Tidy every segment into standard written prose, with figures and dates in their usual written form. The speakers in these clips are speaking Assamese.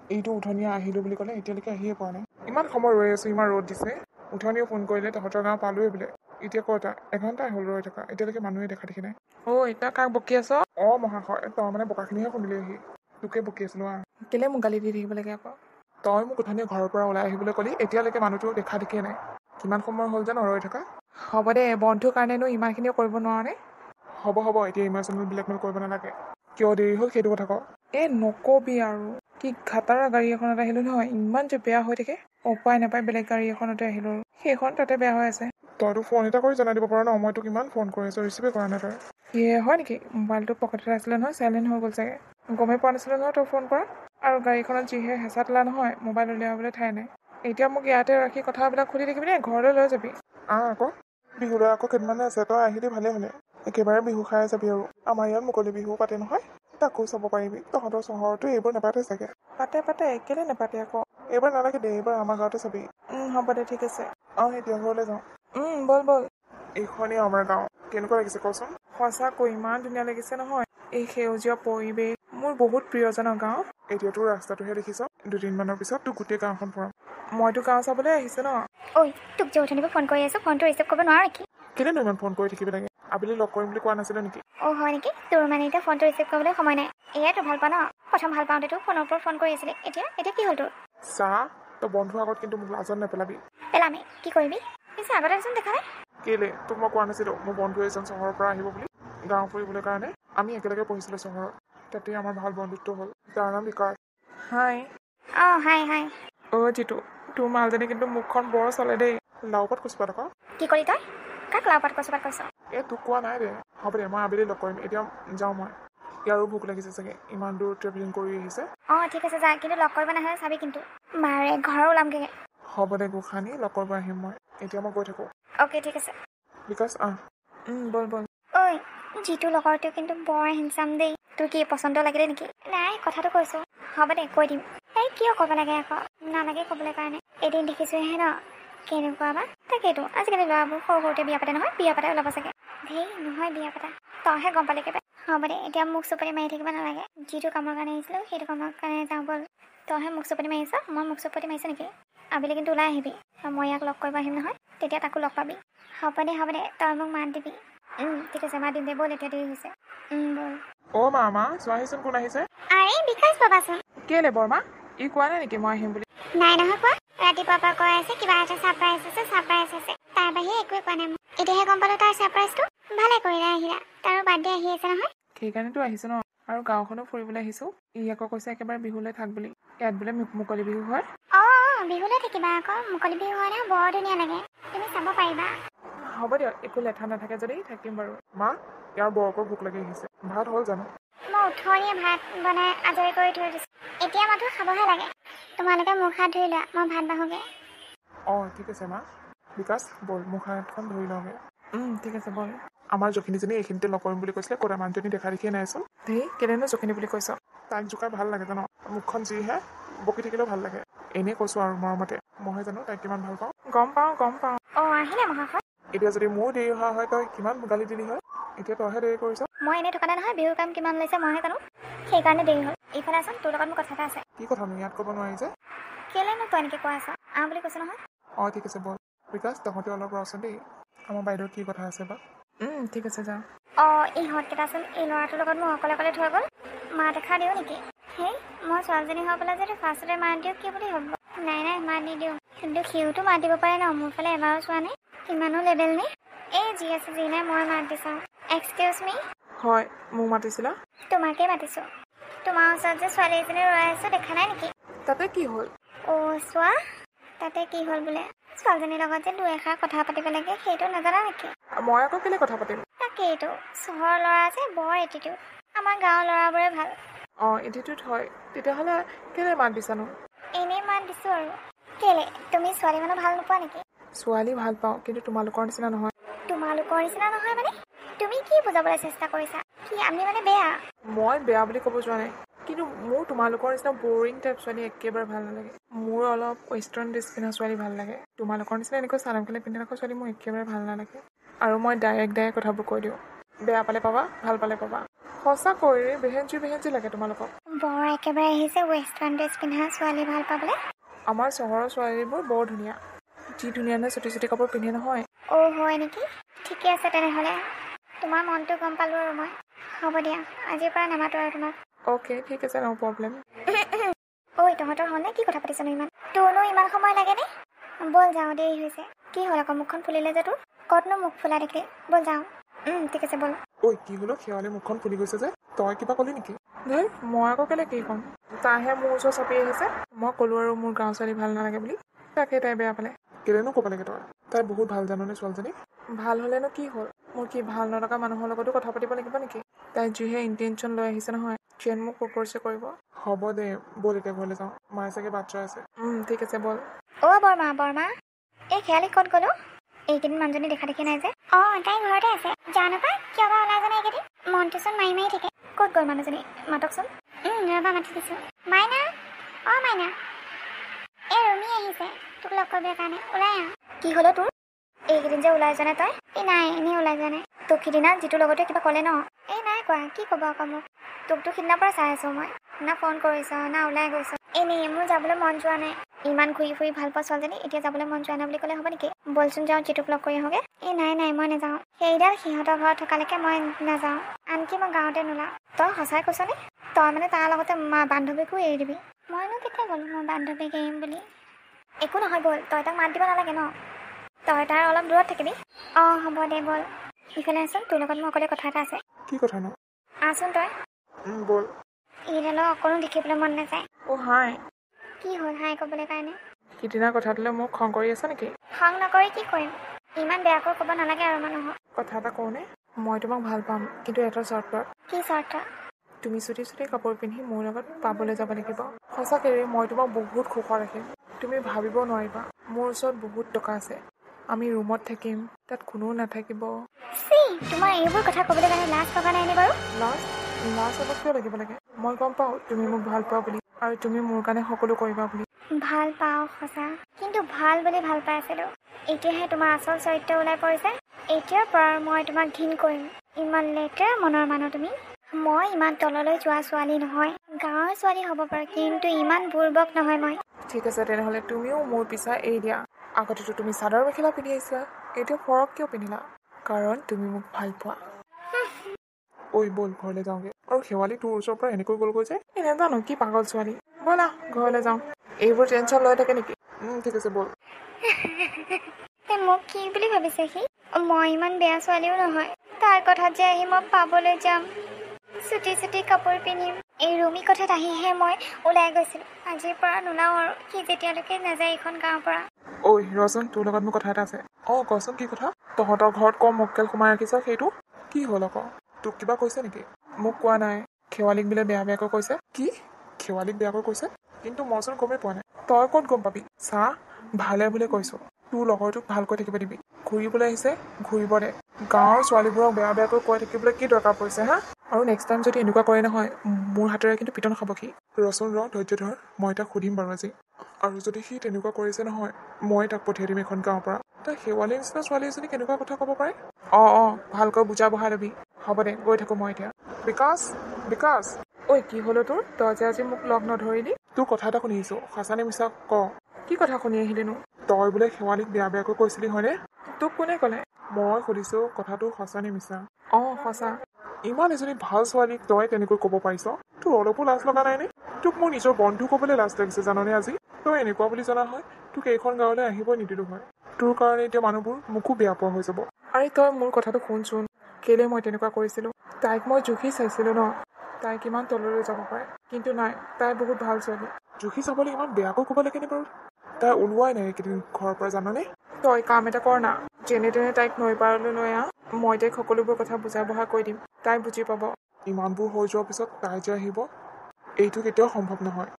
এইটো উঠনীয়া আহিলোঁ বুলি ক'লে এতিয়ালৈকে আহিয়ে পোৱা নাই। ইমান সময় ৰৈ আছোঁ, ইমান ৰ'দ দিছে। উঠনিও ফোন কৰিলে তহঁতৰ গাঁও পালোৱে বোলে। এতিয়া ক'তা এঘণ্টাই হ'ল ৰৈ থকা, এতিয়ালৈকে মানুহে দেখা দেখি নাই। এতিয়া কাক বকি আছ? মহাশয়, তই মানে বোকাখিনিহে শুনিলেহি। তোকে বকি আছিলোঁ কেলে মোক গালি দি থাকিব লাগে আকৌ? তই মোক উঠনি ঘৰৰ পৰা ওলাই আহিবলৈ ক'লি, এতিয়ালৈকে মানুহটো দেখা দেখিয়ে নাই। কিমান সময় হ'ল জানো ৰৈ থকা? হ'ব দে, বন্ধুৰ কাৰণেনো ইমানখিনিও কৰিব নোৱাৰনে? হ'ব এতিয়া ইম'চনেল ব্লেকমেইল কৰিব নালাগে। কিয় দেৰি হ'ল সেইটো কথা ক। নকবি আৰু কি ঘাটাৰা গাড়ী এখনত আহিলোঁ নহয়, ইমান যে বেয়া হৈ থাকে। উপায় নাপায় বেলেগ গাড়ী এখনতে আহিলোঁ আৰু সেইখন তাতে বেয়া হৈ আছে। তইতো ফোন এটা কৰি জনাই দিব পাৰ ন, মই তোক ইমান ফোন কৰি আছোঁ, ৰিচিভে কৰা নাই তই। হয় নেকি? মোবাইলটো পকেটতে আছিলে নহয়, চাইলেণ্ট হৈ গ'ল চাগে। গমেই পোৱা নাছিলোঁ নহয় তই ফোন কৰা। আৰু গাড়ীখনত যিহে হেঁচা ঠেলা নহয়, মোবাইল উলিয়াবলৈ ঠাই নাই। এতিয়া মোক ইয়াতে ৰাখি কথাবিলাক সুধি থাকিবি নে ঘৰলৈ লৈ যাবি? আকৌ বিহুলৈ আকৌ কেইদিনমানে আছে, তই আহিলি ভালে হ'লে। একেবাৰে বিহু খাই যাবি আৰু আমাৰ ইয়াত মুকলি বিহু পাতে নহয়, তাকো চাব পাৰিবি। তহঁতৰ চহৰতো এইবোৰ নাপাতে চাগে? পাতে কেলে নাপাতে আকৌ? এইবাৰ নালাগে দে, এইবাৰ আমাৰ গাঁৱতে চাবি। হ'ব দে, ঠিক আছে। এতিয়া ঘৰলৈ যাওঁ। বল। এইখনেই আমাৰ গাঁও। কেনেকুৱা লাগিছে কচোন? সঁচাকৈ ইমান ধুনীয়া লাগিছে নহয়, এই সেউজীয়া পৰিৱেশ মোৰ বহুত প্ৰিয়জনক গাঁও। এতিয়াতো ৰাস্তাটোহে দেখিছ, দুদিনমানৰ পিছত তোক গোটেই গাঁওখন ফুৰাম। মইতো গাঁও চাবলৈ আহিছোঁ ন। তোক যে উঠনিবোৰ ফোন কৰি আছোঁ, ফোনটো ৰিচিভ কৰিব নোৱাৰ নেকি? কেলেনো ইমান ফোন কৰি থাকিবি লাগে? আবেলি লগ কৰিম বুলি কোৱা নাছিলে নেকি? হয় নেকি? তোৰ মানে এতিয়া ফোনটো ৰিচিভ কৰিবলৈ সময় নাই। এয়াতো ভাল পাওঁ ন, প্ৰথম ভাল পাওঁতেতো ফোনৰ ওপৰত ফোন কৰি আছিলি, এতিয়া কি হ'ল তোৰ? তই বন্ধুৰ আগত কিন্তু মোক লাজত নেপেলাবি। পেলামে, কি কৰিবি? পিছে আগতে চোন দেখা নাই। কেলে তোক মই কোৱা নাছিলোঁ মোৰ বন্ধু এজন চহৰৰ পৰা আহিব বুলি গাঁও ফুৰিবলৈ কাৰণে? আমি একেলগে পঢ়িছিলোঁ চহৰত, তাতে আমাৰ ভাল বন্ধুত্ব হ'ল। তাৰ নাম বিকাশ। হাই। হাই। জিতু, তোৰ মালজনী কিন্তু মুখখন বৰ চলে দেই। লাওপাত কচুপাত আকৌ। কি কৰি তই? কাক লাওপাত কচুপাত কৈছ? তোক কোৱা নাই দে। হ'ব দে, মই আবেলি লগ কৰিম। এতিয়া যাওঁ মই। ইয়াৰো ভোক লাগিছে চাগে, ইমান দূৰ ট্ৰেভেলিং কৰি আহিছে। ঠিক আছে যা, কিন্তু লগ কৰিব নাহে চাবি কিন্তু। মাৰে ঘৰ ওলামগে। হ'ব দে গোসানী, লগ কৰিব আহিম মই। এতিয়া মই গৈ থাকোঁ। ঠিক আছে। বিকাশ বল। যিটো লগৰটো কিন্তু বৰ হেণ্ডচাম দেই। তোৰ কি পচন্দ লাগিলে নেকি? নাই, কথাটো কৈছোঁ। হ'ব দে, কৈ দিম। কিয় ক'ব লাগে আকৌ? নালাগে ক'বলৈ কাৰণে। এদিন দেখিছোঁহে ন, কেনেকুৱা বা? তাকেইতো আজিকালি ল'ৰাবোৰ সৰুতে বিয়া পাতে নহয়, বিয়া পাতে ওলাব চাগে। নহয় বিয়া পাতা। তইহে গম পালি একেবাৰে। হ'ব দে, এতিয়া মোক চুপাৰি মাৰি থাকিব নালাগে। যিটো কামৰ কাৰণে আহিছিলোঁ সেইটো কামৰ কাৰণে যাওঁ ব'ল। তইহে মোক চুপাৰি মাৰিছ, মই মোক চুপাৰি মাৰিছোঁ নেকি? আবেলি কিন্তু ওলাই আহিবি। মই ইয়াক লগ কৰিব আহিম নহয়, তেতিয়া তাকো লগ পাবি। হ'ব দে, তই মোক মাত দিবি। ঠিক আছে, মাত দিম দে, ব'ল এতিয়া দেৰি হৈছে। ব'ল। মা চোৱাহিচোন কোন আহিছে। বিকাশ পাবাচোন। কেলে বৰমা? ই কোৱা নাই নেকি মই আহিম বুলি? নাই নহয় কোৱা। ৰাতিপুৱাৰ পৰা কৈ আছে কিবা এটা ছাৰপ্ৰাইজ আছে। তাৰ বাহিৰে একোৱে কোৱা নাই মোক। এতিয়াহে গম পালোঁ তাৰ ছাৰপ্ৰাইজটো। ভালে কৰিলা আহিলা, তাৰো বাৰ্থডে আহি আছে নহয়। সেইকাৰণেতো আহিছোঁ ন, আৰু গাঁওখনো ফুৰিবলৈ আহিছোঁ। ই আকৌ কৈছে একেবাৰে বিহুলৈ থাক বুলি। ইয়াত বোলে মুকলি বিহু হয়। বিহুলৈ থাকিবা আকৌ। মুকলি বিহু হয় নহয়, বৰ ধুনীয়া লাগে। তুমি চাব পাৰিবা। হ'ব দিয়ক, একো লেঠা নাথাকে যদি থাকিম বাৰু। মা, ইয়াৰ বৰকৈ ভোক লাগি আহিছে। ভাত হ'ল জানো? মই উঠনিয়ে ভাত বনাই আজৰি কৰি থৈ দিছোঁ। এতিয়া মাত্ৰ খাবহে লাগে। তোমালোকে মুখ হাত ধুই লোৱা, মই ভাত বাঢ়োঁগৈ। ঠিক আছে মা। বিকাশ ব'ল, মুখ হাতখন ধুই লওঁগৈ। ঠিক আছে ব'ল। আমাৰ জখিনীজনী এইখিনিতে লগ কৰিম বুলি কৈছিলে, ক'তা মানুহজনী দেখা দেখিয়ে নাইচোন। কেলেনো জখিনী বুলি কৈছ? তাইক জোকাই ভাল লাগে জানো? মুখখন যিহে, বকি থাকিলেও ভাল লাগে। এনেই কৈছোঁ আৰু মৰমতে। মইহে জানো তাইক কিমান ভাল পাওঁ। গম পাওঁ। আহিলে মহাশয়। এতিয়া যদি মোৰ দেৰি হোৱা হয় তই কিমান গালি দিলি হয়। এতিয়া তইহে দেৰি কৰিছ। মই এনেই থকা নাই নহয়, বিহুৰ কাম কিমান লৈছে মইহে জানো। সেইকাৰণে দেৰি হ'ল। এইফালে আছোন, তোৰ লগত মোৰ কথা এটা আছে। কি কথানো? ইয়াত ক'ব নোৱাৰি যে। কেলেনো তই এনেকৈ কৈ আছ? বুলি কৈছোঁ নহয়। ঠিক আছে ব'ল। বিকাশ, তহঁতে অলপ ৰচোন দেই। আমাৰ বাইদেউৰ কি কথা আছে বা? ঠিক আছে যা। ইহঁতকেইটাচোন এই ল'ৰাটোৰ লগত মোক অকলে থৈ গ'ল। মাত এষাৰ দিওঁ নেকি? মই ছোৱালীজনী হৈ পেলাই যদি ফাৰ্ষ্টতে মাত দিওঁ কি বুলি হ'ব? নাই মাত নিদিওঁ। কিন্তু সিওতো মাত দিব পাৰে ন, মোৰ ফালে এবাৰো চোৱা নাই। ইমানো লেবেল নে? যি আছে যি নাই মই মাত দিছোঁ। এক্সকিউজ মি। হয়, মোক মাতিছিলা? তোমাকেই মাতিছোঁ। তোমাৰ ওচৰত যে ছোৱালী এজনী ৰৈ আছোঁ, দেখা নাই নেকি? তাতে কি হ'ল? চোৱা, তাতে কি হ'ল বোলে? ছোৱালীজনীৰ লগত যে দুই এষাৰ কথা পাতিব লাগে, সেইটো নাজানা নেকি? মই আকৌ কেলে কথা পাতিম? তাকেইতো, চহৰৰ ল'ৰা যে বৰ এটিটিউড। আমাৰ গাঁৱৰ ল'ৰাবোৰে ভাল। এটিটিউড হয়, তেতিয়াহ'লে কেলে মাত দিছানো? এনেই মাত দিছোঁ আৰু। কেলে, তুমি ছোৱালী মানুহ ভাল নোপোৱা নেকি? ছোৱালী ভাল পাওঁ, কিন্তু তোমালোকৰ নিচিনা নহয়। তোমালোকৰ নিচিনা নহয় মানে? তুমি কি বুজাবলৈ চেষ্টা কৰিছা? কি আমি মানে বেয়া? মই বেয়া বুলি ক'ব যোৱা নাই, কিন্তু মোৰ তোমালোকৰ নিচিনা বৰিং টাইপ ছোৱালী একেবাৰে ভাল নালাগে। মোৰ অলপ ৱেষ্টাৰ্ণ ড্ৰেছ পিন্ধা ছোৱালী ভাল লাগে। তোমালোকৰ নিচিনা এনেকৈ চাদৰ মেখেলা পিন্ধি থকা ছোৱালী মোৰ একেবাৰে ভাল নালাগে। আৰু মই ডাইৰেক্ট কথাবোৰ কৈ দিওঁ। বেয়া পালে পাবা, ভাল পালে পাবা। সঁচাকৈ বেহেঞ্চি লাগে তোমালোকক। বৰ একেবাৰে আহিছে ৱেষ্টাৰ্ণ ড্ৰেছ পিন্ধা ছোৱালী ভাল পাবলৈ। আমাৰ চহৰৰ ছোৱালীবোৰ বৰ ধুনীয়া, যি ধুনীয়া ধুনীয়া চুটি কাপোৰ পিন্ধে নহয়। হয় নেকি? ঠিকে আছে তেনেহ'লে, তোমাৰ মনটো গম পালোঁ আৰু মই। হ'ব দিয়া, আজিৰ পৰা নামাতো আৰু তোমাক। অ'কে, ঠিক আছে, ন' প্ৰব্লেম। তহঁতৰ হ'লনে? কি কথা পাতিছনো ইমান? তোৰনো ইমান সময় লাগেনে? ব'ল যাওঁ, দেৰি হৈছে। কি হ'ল আকৌ, মুখখন ফুলিলে যে তোৰ? ক'তনো মুখ ফুলা দেখিলি? ব'ল যাওঁ। ঠিক আছে ব'ল। কি হ'লো? শেৱালি মুখখন ফুলি গৈছে যে, তই কিবা ক'লি নেকি? ধেই, মই আকৌ কেলে কি ক'ম? তাইহে মোৰ ওচৰত চাপি আহিছে। মই ক'লো আৰু মোৰ গাঁও ছোৱালী ভাল নালাগে বুলি, তাকে তাই বেয়া পালে। কেলেনো ক'ব লাগে তই? তাই বহুত ভাল জাননে ছোৱালীজনী? ভাল হ'লেনো কি হ'ল? মোৰ কি ভাল নলগা মানুহৰ লগতো কথা পাতিব লাগিব নেকি? তাই যিহে ইণ্টেনশ্যন লৈ আহিছে নহয়, যেন মোক প্ৰপ'জ কৰিব। হ'ব দে, ব'ল এতিয়া ঘৰলৈ যাওঁ। মায়ে চাগে ভাত চাই আছে। ঠিক আছে ব'ল। বৰমা, এই শেৱালি ক'ত গ'লো? এইকেইদিন মানুহজনী দেখা দেখি নাই যে। তাই ঘৰতে আছে। জানো পাই কিয় বা ওলাই যোৱা নাই এইকেইদিন। মনটোচোন মাৰি থাকে। ক'ত গ'ল মানুহজনী? মাতকচোন। ৰ'বা মাতি দিছোঁ। মাইনা, মাইনা, এই ৰুমি আহিছে তোক লগ কৰিবৰ কাৰণে। ওলাই আহ। কি হ'লো তোৰ? এইকেইদিন যে ওলাই যোৱা নাই তই? নাই, এনেই ওলাই যোৱা নাই। তোক সিদিনা যিটো লগতে কিবা ক'লে ন? নাই কোৱা। কি ক'ব আকৌ মোক? তোকতো সিদিনাৰ পৰা চাই আছোঁ মই। না ফোন কৰিছ, না ওলাই গৈছ। এনেই মোৰ যাবলৈ মন যোৱা নাই। ইমান ঘূৰি ফুৰি ভাল পোৱা ছোৱালীজনী এতিয়া যাবলৈ মন যোৱা নাই বুলি ক'লে হ'ব নেকি? বলচোন যাওঁ, যিটোক লগ কৰি আহোঁগে। নাই, মই নাযাওঁ। সেইডাল সিহঁতৰ ঘৰত থকালৈকে মই নাযাওঁ। আনকি মই গাঁৱতে নোলাওঁ। তই সঁচাই কৈছনে? তই মানে তাৰ লগতে বান্ধৱীকো এৰি দিবি? মইনো কেতিয়া গ'লো মই বান্ধৱীক এৰিম বুলি? একো নহয় ব'ল, তই তাক মাত দিব নালাগে ন? তই তাৰ অলপ দূৰত থাকিবি। হ'ব দে ব'ল। ইফালে আছোন, তোৰ লগত মোৰ অকলে কথা এটা আছে। কি কথানো? আছোন তই। ব'ল। এইডালক অকণো দেখিবলৈ মন নাযায়। হাই। কি হ'ল হাই ক'বলৈ কাৰণে? সিদিনা কথাটোলৈ মোক খং কৰি আছে নেকি? খং নকৰি কি কৰিম? ইমান বেয়াকৈ ক'ব নালাগে আৰু মানুহক। কথা এটা কওঁনে? মই তোমাক ভাল পাম, কিন্তু এটা চৰ্তত। কি চৰ্ত? তুমি চুটি কাপোৰ পিন্ধি মোৰ লগত পাবলৈ যাব লাগিব। সঁচাকৈ মই তোমাক বহুত সুখত ৰাখিম। তুমি ভাবিব নোৱাৰিবা, মোৰ ওচৰত বহুত টকা আছে। আমি ৰুমত থাকিম, তাত কোনো নাথাকিব। তোমাৰ এইবোৰ কথা ক'বলৈ কাৰণে লাজ লগা নাইনে বাৰু? লাজ অলপ কিয় লাগিব লাগে? মই গম পাওঁ তুমি মোক ভাল পোৱা বুলি, আৰু তুমি মোৰ কাৰণে সকলো কৰিবা বুলি। ভাল পাওঁ সঁচা, কিন্তু ভাল বুলি ভাল পাই আছিলোঁ। এতিয়াহে তোমাৰ আচল চৰিত্ৰ ওলাই পৰিছে। এতিয়াৰ পৰা মই তোমাক ঘিণ কৰিম। ইমান লেতেৰা মনৰ মানুহ তুমি। মই ইমান তললৈ যোৱা ছোৱালী নহয়। গাঁৱৰ ছোৱালী হ'ব পাৰে, কিন্তু ইমান বুৰ্বক নহয় মই। ঠিক আছে তেনেহ'লে তুমিও মোৰ পিছা এৰি দিয়া। আগতেতো তুমি চাদৰ মেখেলা পিন্ধি আহিছিলা, এতিয়া ফৰক কিয় পিন্ধিলা? কাৰণ তুমি মোক ভাল পোৱা। ব'ল ঘৰলৈ যাওঁগে। আৰু শেৱালি তোৰ ওচৰৰ পৰা এনেকৈ গ'লগৈ যে? নাজানো কি পাগল ছোৱালী। ব'লা ঘৰলৈ যাওঁ। এইবোৰ টেনশ্যন লৈ থাকে নেকি? ঠিক আছে ব'ল। মোক কি বুলি ভাবিছে সি? মই ইমান বেয়া ছোৱালীও নহয়। তাৰ কথাত যে আহি মই পাবলৈ যাম, চুটি কাপোৰ পিন্ধিম। এই ৰুমি কথাত আহিহে মই ওলাই গৈছিলোঁ। আজিৰ পৰা নোলাওঁ আৰু, সি যেতিয়ালৈকে নাযায় এইখন গাঁৱৰ পৰা। ৰচোন, তোৰ লগত মোৰ কথা এটা আছে। কচোন কি কথা? তহঁতৰ ঘৰত কম মক্কেল সোমাই ৰাখিছ সেইটো? কি হ'ল আকৌ? তোক কিবা কৈছে নেকি? মোক কোৱা নাই। শেৱালিক বোলে বেয়াকৈ কৈছে। কি? শেৱালিক বেয়াকৈ কৈছে? কিন্তু মইচোন গমেই পোৱা নাই। তই ক'ত গম পাবি? চা, ভালে বোলে কৈছোঁ। তোৰ লগৰটোক ভালকৈ থাকিব দিবি। ঘূৰিবলৈ আহিছে, ঘূৰিব দে। গাঁৱৰ ছোৱালীবোৰক বেয়াকৈ কৈ থাকিবলৈ কি দৰকাৰ পৰিছে হা? আৰু নেক্সট টাইম যদি এনেকুৱা কৰে নহয়, মোৰ হাতেৰে কিন্তু পিটন খাব সি। ৰচোন ধৈৰ্য ধৰ, মই তাক সুধিম বাৰু আজি। আৰু যদি সি তেনেকুৱা কৰিছে নহয়, মই তাক পঠিয়াই দিম এখন গাঁৱৰ পৰা। তই শেৱালিৰ নিচিনা ছোৱালী এজনী কেনেকুৱা কথা ক'ব পাৰে? ভালকৈ বুজা বঢ়াই ল'বি। হ'ব দে, গৈ থাকোঁ মই এতিয়া। বিকাশ! কি হ'লো তোৰ? তই যে আজি মোক লগ নধৰিলি? তোৰ কথা এটা শুনি আহিছোঁ, সঁচা নে মিছা ক? কি কথা শুনি আহিলিনো? তই বোলে শেৱালিক বেয়াকৈ কৈছিলি হয়নে? তোক কোনে ক'লে? মই সুধিছোঁ কথাটো সঁচা নে মিছা? সঁচা। ইমান এজনী ভাল ছোৱালীক তই তেনেকৈ ক'ব পাৰিছ? তোৰ অলপো লাজ লগা নাইনে? তোক মোৰ নিজৰ বন্ধু ক'বলৈ লাজ লাগিছে জাননে আজি? তই এনেকুৱা বুলি জনা হয় তোক এইখন গাঁৱলৈ আহিবই নিদিলোঁ হয়। তোৰ কাৰণে এতিয়া মানুহবোৰ মোকো বেয়া পোৱা হৈ যাব। আৰে তই মোৰ কথাটো শুনচোন। কেলে মই তেনেকুৱা কৰিছিলোঁ? তাইক মই জুখি চাইছিলোঁ ন, তাই কিমান তললৈ যাব পাৰে। কিন্তু নাই, তাই বহুত ভাল ছোৱালী। জুখি চাবলৈ ইমান বেয়াকৈ ক'ব লাগেনে বাৰু? তাই ওলোৱাই নাই এইকেইদিন ঘৰৰ পৰা জাননে? তই কাম এটা কৰ না, যেনে তেনে তাইক নৈ পাৰলৈ লৈ আহ। মই তাইক সকলোবোৰ কথা বুজা বঢ়া কৈ দিম, তাই বুজি পাব। ইমানবোৰ হৈ যোৱাৰ পিছত তাই যে আহিব, এইটো কেতিয়াও সম্ভৱ নহয়।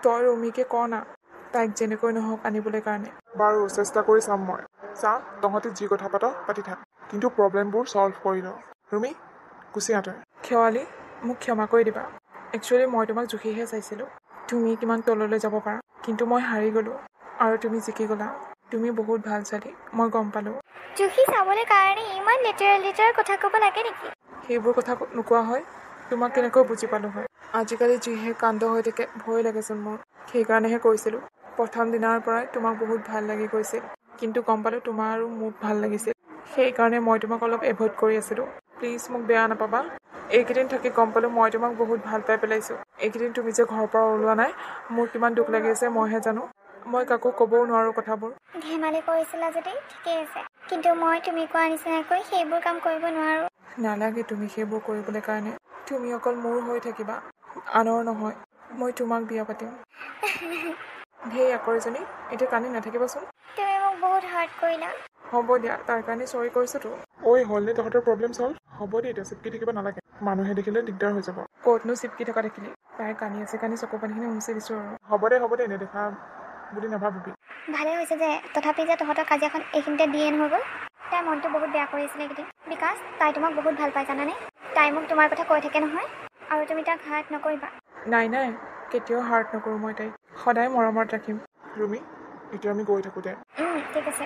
তই ৰুমিকে ক না, তাইক যেনেকৈ নহওক আনিবলৈ কাৰণে। বাৰু চেষ্টা কৰি চাম মই। চা, তহঁতি যি কথা পাতি থাক, কিন্তু প্ৰব্লেমবোৰ ছল্ভ কৰি ল। ৰুমি, গুচি আহ তই। শেৱালি, মোক ক্ষমা কৰি দিবা। একচুৱেলি মই তোমাক জুখিহে চাইছিলোঁ। তুমি কিমান তললৈ যাব পাৰা, কিন্তু মই হাৰি গ'লোঁ। আৰু তুমি জিকি গ'লা। তুমি বহুত ভাল ছোৱালী, মই গম পালোঁ। জুখি চাবলৈ কাৰণে ইমান লেতেৰা কথা ক'ব লাগে নেকি? সেইবোৰ কথা নোকোৱা হয়, তোমাক কেনেকৈ বুজি পালোঁ হয়। আজিকালি যিহে কাণ্ড হৈ থাকে ভয় লাগেচোন মোৰ। সেইকাৰণেহে কৈছিলোঁ। প্ৰথম দিনাৰ পৰাই তোমাক বহুত ভাল লাগি গৈছিল, কিন্তু গম পালোঁ তোমাৰ আৰু মোক ভাল লাগিছিল। সেইকাৰণে মই তোমাক অলপ এভইড কৰি আছিলোঁ। প্লিজ মোক বেয়া নাপাবা। এইকেইদিন থাকি গম পালোঁ মই তোমাক বহুত ভাল পাই পেলাইছোঁ। এইকেইদিন তুমি যে ঘৰৰ পৰা ওলোৱা নাই, মোৰ কিমান দুখ লাগি আছে মইহে জানো। মই কাকো ক'বও নোৱাৰোঁ কথাবোৰ। ধেমালি কৰিছিলা যদি ঠিকেই আছে, কিন্তু মই তুমি কোৱা নিচিনাকৈ সেইবোৰ কাম কৰিব নোৱাৰোঁ। নালাগে তুমি সেইবোৰ কৰিবলৈ কাৰণে। তুমি অকল মোৰ হৈ থাকিবা, আনৰ নহয়। মই তোমাক বিয়া পাতিম। সেই আকৰিজনী এতিয়া কান্দি নাথাকিবাচোন। তুমি মোক বহুত হাৰ্ট কৰিলা। হ'ব দিয়া, তাৰ কাৰণে চৰি কৰিছোতো। ঐ হ'লনে তহঁতৰ প্ৰব্লেম চল্ভ? হ'ব দে এতিয়া চিপকি থাকিব নালাগে। মানুহে দেখিলে দিগদাৰ হৈ যাব। ক'তনো চিপকি থকা দেখিলি? তাই কান্দি আছে কাৰণে চকু পানীখিনি মুচি দিছোঁ আৰু। হ'ব দে নেদেখা বুলি নাভাবিবি। ভালেই হৈছে যে তথাপি যে তহঁতৰ কাজিয়াখন এইখিনিতে দিয়ে নহৈ গ'ল। তাইৰ মনটো বহুত বেয়া কৰি আছিলে এইকেইদিন। বিকাশ তাই তোমাক বহুত ভাল পায় জানানে? তাই মোক তোমাৰ কথা কৈ থাকে নহয়, আৰু তুমি তাক হাৰ্ট নকৰিবা। নাই কেতিয়াও হাৰ্ট নকৰোঁ মই তাইক। সদায় মৰমত ৰাখিম। ৰুমি এতিয়া আমি গৈ থাকোঁ দে। ঠিক আছে।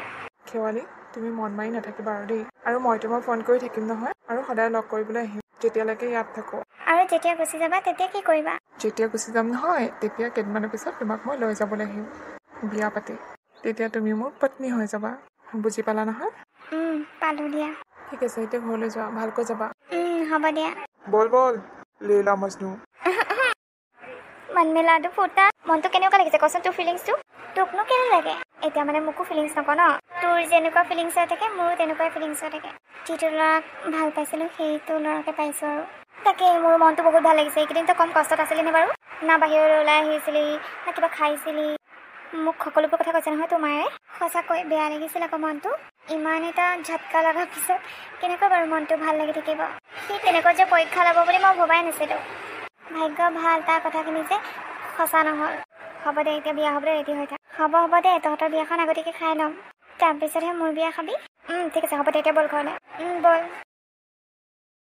শেৱালি তুমি মন মাৰি নাথাকিবা আৰু দেই। আৰু মই তোমাক ফোন কৰি থাকিম নহয়, আৰু সদায় লগ কৰিবলৈ আহিম যেতিয়ালৈকে ইয়াত থাকোঁ। আৰু যেতিয়া গুচি যাবা তেতিয়া কি কৰিবা? যেতিয়া গুচি যাম নহয়, তেতিয়া কেইদিনমানৰ পিছত তোমাক মই লৈ যাবলৈ আহিম বিয়া পাতি। তেতিয়া তুমি মোৰ পত্নী হৈ যাবা। বুজি পালা নহয়? পালোঁ দিয়া। ঠিক আছে এতিয়া ঘৰলৈ যোৱা, ভালকৈ যাবা। হ'ব দিয়া। বল লীলা মজনু। মন মেলাটো ফুটা। মনটো কেনেকুৱা লাগিছে কচোন তোৰ ফিলিংছটো? তোকনো কেনে লাগে? এতিয়া মানে মোকো ফিলিংছ নকওঁ ন? তোৰ যেনেকুৱা ফিলিংছ হৈ থাকে মোৰো তেনেকুৱাই ফিলিংছ হৈ থাকে। যিটো ল'ৰাক ভাল পাইছিলোঁ সেইটো ল'ৰাকে পাইছোঁ আৰু। তাকে মোৰ মনটো বহুত ভাল লাগিছে। এইকেইদিনতো কম কষ্টত আছিলি নে বাৰু? না বাহিৰলৈ ওলাই আহিছিলি, না কিবা খাইছিলি। মোক সকলোবোৰ কথা কৈছে নহয় তোমাৰ মায়ে। সঁচাকৈ বেয়া লাগিছিল আকৌ মনটো। ইমান এটা ঝটকা লগাৰ পিছত কেনেকৈ বাৰু মনটো ভাল লাগি থাকিব? সি তেনেকৈ যে পৰীক্ষা ল'ব বুলি মই ভবাই নাছিলোঁ। ভাগ্য ভাল তাৰ কথাখিনি যে সঁচা নহ'ল। হ'ব দে এতিয়া বিয়া হ'বলৈ ৰেডি হৈ থাক। হ'ব দে তহঁতৰ বিয়াখন আগতীয়াকৈ খাই ল'ম, তাৰপিছতহে মোৰ বিয়া খাবি। ঠিক আছে হ'ব দে এতিয়া ব'ল ঘৰলৈ। ব'ল।